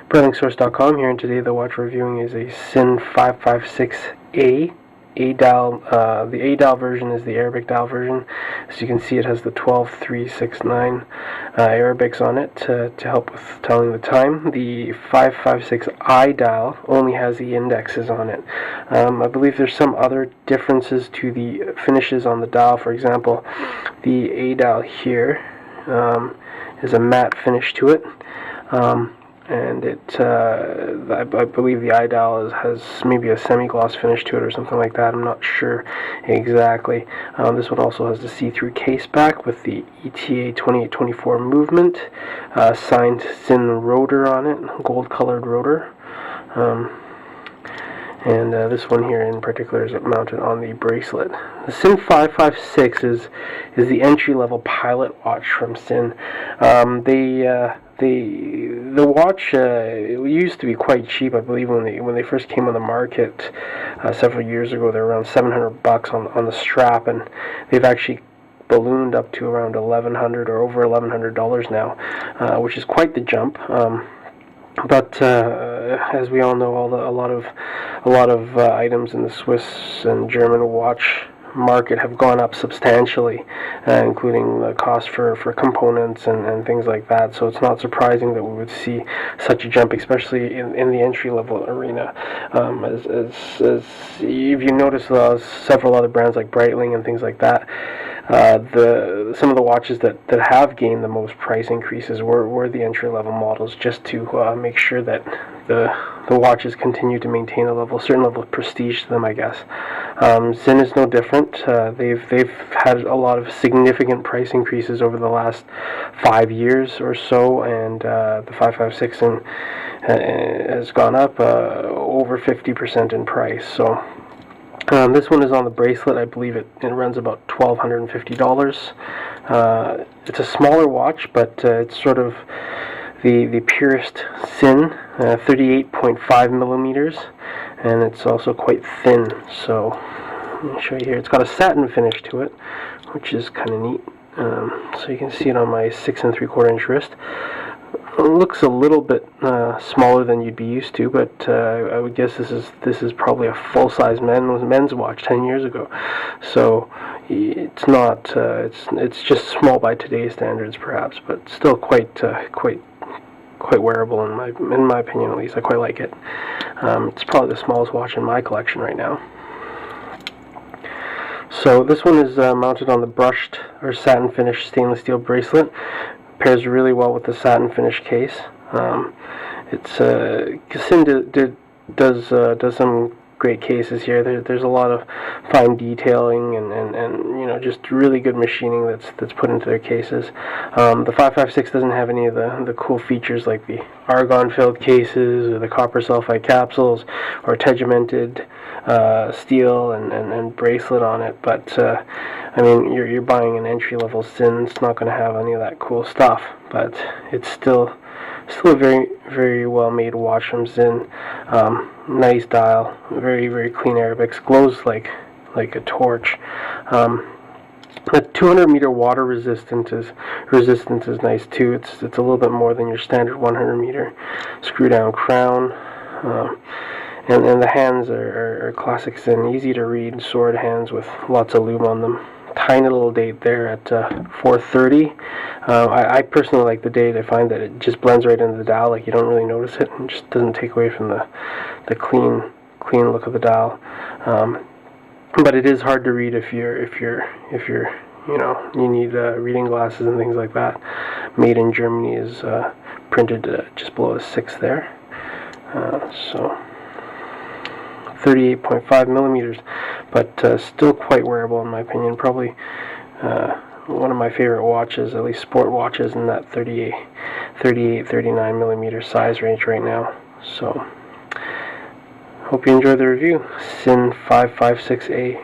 BreitlingsSource.com here, and today the watch we're reviewing is a Sinn 556A. A-dial, the A-dial version is the Arabic dial version. As you can see, it has the 12369 Arabics on it to help with telling the time. The 556I dial only has the indexes on it. I believe there's some other differences to the finishes on the dial. For example, the A-dial here is a matte finish to it. And I believe the iDial has maybe a semi-gloss finish to it or something like that. I'm not sure exactly. This one also has the see-through case back with the ETA 2824 movement, signed Sinn rotor on it, gold-colored rotor. And this one here in particular is mounted on the bracelet. The Sinn 556 is the entry-level pilot watch from Sinn. The watch it used to be quite cheap. I believe when they first came on the market several years ago, they were around $700 on the strap, and they've actually ballooned up to around $1,100 or over $1,100 now, which is quite the jump. But as we all know, a lot of items in the Swiss and German watch market have gone up substantially, including the cost for components and things like that. So it's not surprising that we would see such a jump, especially in the entry-level arena. As if you notice, several other brands like Breitling and things like that, some of the watches that have gained the most price increases were the entry-level models, just to make sure that the watches continue to maintain a certain level of prestige to them, I guess. Sinn is no different. They've had a lot of significant price increases over the last 5 years or so, and the 556 has gone up over 50% in price. So. This one is on the bracelet. I believe it runs about $1,250. It's a smaller watch, but it's sort of the purest Sinn, 38.5 millimeters, and it's also quite thin. So let me show you here. It's got a satin finish to it, which is kind of neat. So you can see it on my 6 3/4 inch wrist. It looks a little bit smaller than you'd be used to, but I would guess this is probably a full-size men's watch 10 years ago. So it's not it's just small by today's standards, perhaps, but still quite wearable in my opinion. At least I quite like it. It's probably the smallest watch in my collection right now. So this one is mounted on the brushed or satin finished stainless steel bracelet. Pairs really well with the satin finish case. Sinn does some great cases here. There's a lot of fine detailing and just really good machining that's put into their cases. The 556 doesn't have any of the cool features like the argon filled cases or the copper sulfide capsules or tegimented steel and bracelet on it, but I mean, you're buying an entry-level Sinn. It's not going to have any of that cool stuff, but it's still a very, very well-made watch from Sinn. Nice dial, very, very clean Arabics, glows like a torch. The 200-meter water resistance is nice too. It's a little bit more than your standard 100-meter screw-down crown. And the hands are classic Sinn, easy to read, sword hands with lots of lube on them. Tiny little date there at 4:30. I personally like the date. I find that it just blends right into the dial, like you don't really notice it, and just doesn't take away from the clean look of the dial. But it is hard to read if you're you need reading glasses and things like that. Made in Germany is printed just below a 6 there. So 38.5 millimeters, but still quite wearable in my opinion. Probably one of my favorite watches, at least sport watches, in that 38, 39 millimeter size range right now. So hope you enjoyed the review. Sinn 556A.